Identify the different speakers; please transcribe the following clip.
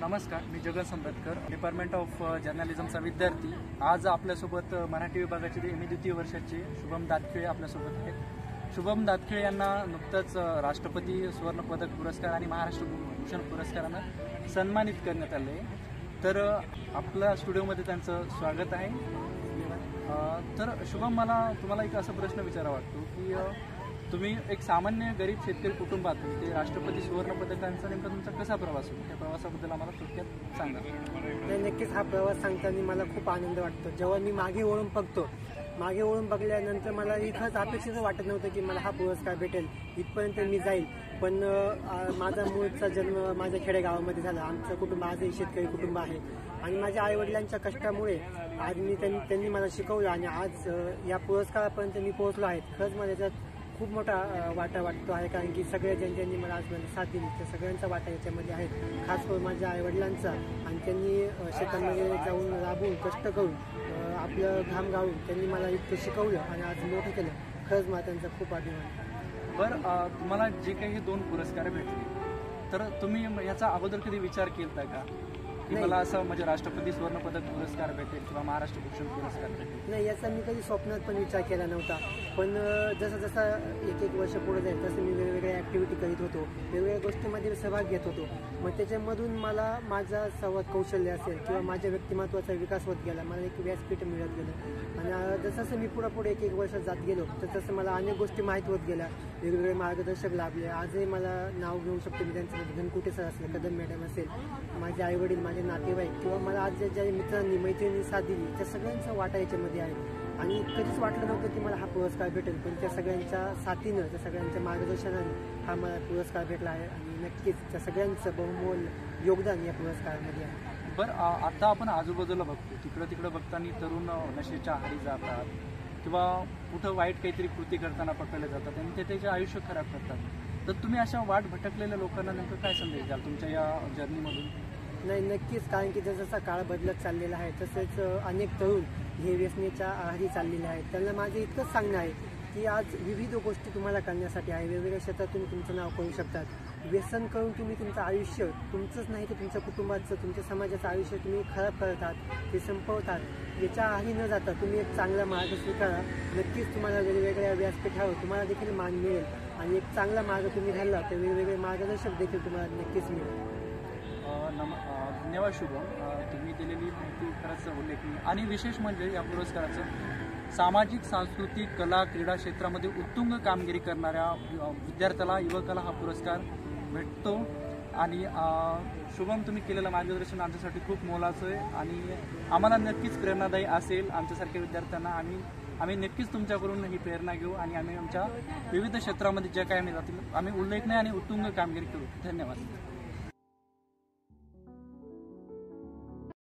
Speaker 1: नमस्कार, मी Jagan संबतकर, department of जर्नलिझमचा विद्यार्थी। आज आपल्यासोबत मराठी विभागाचे द्वितीय वर्षाचे शुभम दातखिळे आपल्यासोबत आहेत। शुभम दातखिळे यांना नुकतंच राष्ट्रपती सुवर्ण पदक पुरस्कार आणि महाराष्ट्र भूषण पुरस्कारानं सन्मानित करण्यात आले। तर आपल्या स्टुडिओमध्ये त्यांचं स्वागत आहे। तर शुभम, मला तुम्हाला एक असा प्रश्न विचारावा वाटतो की तुम्ही एक सामान्य गरीब शेतकरी कुटुंबातून ते राष्ट्रपती सुवर्ण पदकांचा नेमका तुमचा कसा प्रवास होतो, त्या प्रवासाबद्दल आम्हाला थोडक्यात सांगा।
Speaker 2: नक्कीच हा प्रवास सांगताना मला खूप आनंद वाटतो। जेव्हा मी मागे वळून बघल्यानंतर मला इथंच अपेक्षित वाटत नव्हतं की मला हा पुरस्कार भेटेल, इथपर्यंत मी जाईल। पण माझा मूळचा जन्म माझ्या खेडेगावामध्ये झाला। आमचं कुटुंब आजही शेतकरी कुटुंब आहे आणि माझ्या आईवडिलांच्या कष्टामुळे आज त्यांनी मला शिकवलं आणि आज या पुरस्कारापर्यंत मी पोहोचलो आहे। खरंच मला याच्यात खूप मोठा वाटा वाटतो आहे, कारण की सगळ्या ज्यांनी मला आजपर्यंत साथ दिली त्या सगळ्यांचा वाटा याच्यामध्ये आहे, खास करून माझ्या आईवडिलांचा। आणि त्यांनी शेतांमध्ये जाऊन राबून कष्ट करून आपलं घाम गाळून त्यांनी मला इतकं शिकवलं आणि आज मोठं केलं। खरंच मला त्यांचा खूप अभिमान।
Speaker 1: बरं, तुम्हाला जे काही 2 पुरस्कार भेटले, तर तुम्ही याचा अगोदर कधी विचार केला का की मला असं म्हणजे राष्ट्रपती सुवर्ण पदक पुरस्कार भेटेल किंवा महाराष्ट्र भूषण पुरस्कार भेटेल?
Speaker 2: नाही, याचा मी कधी स्वप्नात पण विचार केला नव्हता। पण जसं एक वर्ष पुढे जाईल तसं मी वेगवेगळ्या ॲक्टिव्हिटी करीत होतो, वेगवेगळ्या गोष्टींमध्ये सहभाग घेत होतो। मग त्याच्यामधून मला माझा संवाद कौशल्य असेल किंवा माझ्या व्यक्तिमत्वाचा विकास होत गेला, मला एक व्यासपीठ मिळत गेलं। आणि जसं मी पुढे एक वर्ष जात गेलो तसं मला अनेक गोष्टी माहीत होत गेल्या, वेगवेगळे मार्गदर्शक लाभले। आजही मला नाव घेऊ शकतो मी त्यांचं, धनकुटे सर असेल, कदम मॅडम असेल, माझे आईवडील, माझे नातेवाईक किंवा मला आज ज्या मित्रांनी मैत्रिणी साथ दिली त्या सगळ्यांचा वाटा याच्यामध्ये आहे। आणि कधीच वाटलं नव्हतं की मला हा पुरस्कार भेटेल, पण त्या सगळ्यांच्या साथीनं, त्या सगळ्यांच्या मार्गदर्शनाने हा मला पुरस्कार भेटला आहे आणि नक्कीच त्या सगळ्यांचं बहुमोल योगदान या पुरस्कारामध्ये आहे।
Speaker 1: बरं, आता आपण आजूबाजूला बघतो, तिकडं बघताना तरुण नशेच्या आहारी जातात किंवा कुठं वाईट काहीतरी कृती करताना पकडले जातात आणि ते त्याचे आयुष्य खराब करतात। तर तुम्ही अशा वाट भटकलेल्या लोकांना नेमकं काय संदेश द्याल तुमच्या या जर्नीमधून?
Speaker 2: नाही, नक्कीच, कारण की जसा काळ बदलत चाललेला आहे तसेच अनेक तरुण हे व्यसनेच्या आहारी चाललेले आहेत। त्यांना माझं इतकंच सांगणं आहे की आज विविध गोष्टी तुम्हाला करण्यासाठी आहे, वेगवेगळ्या क्षेत्रात तुम्ही तुमचं नाव करू शकतात। व्यसन करून तुम्ही तुमचं आयुष्य, तुमचंच नाही तर तुमच्या कुटुंबाचं, तुमच्या समाजाचं आयुष्य तुम्ही खराब करतात, ते संपवतात। याच्या आहारी न जाता तुम्ही एक चांगला मार्ग स्वीकारा। नक्कीच तुम्हाला वेगवेगळ्या व्यासपीठावर तुम्हाला देखील मान मिळेल आणि एक चांगला मार्ग तुम्ही धरला तर वेगवेगळे मार्गदर्शक देखील तुम्हाला नक्कीच मिळेल।
Speaker 1: धन्यवाद शुभम, तुम्ही दिलेली माहिती खरंच उल्लेखनीय आणि विशेष म्हणजे या पुरस्काराचं सामाजिक, सांस्कृतिक, कला, क्रीडा क्षेत्रामध्ये उत्तुंग कामगिरी करणाऱ्या विद्यार्थ्याला, युवकाला हा पुरस्कार भेटतो। आणि शुभम, तुम्ही केलेलं मार्गदर्शन आमच्यासाठी खूप मोलाचं आहे आणि आम्हाला नक्कीच प्रेरणादायी असेल आमच्यासारख्या विद्यार्थ्यांना। आम्ही नक्कीच तुमच्याकडून ही प्रेरणा घेऊ आणि आम्ही आमच्या विविध क्षेत्रामध्ये जे काय आम्ही जातील आम्ही उल्लेखनीय आणि उत्तुंग कामगिरी करू। धन्यवाद।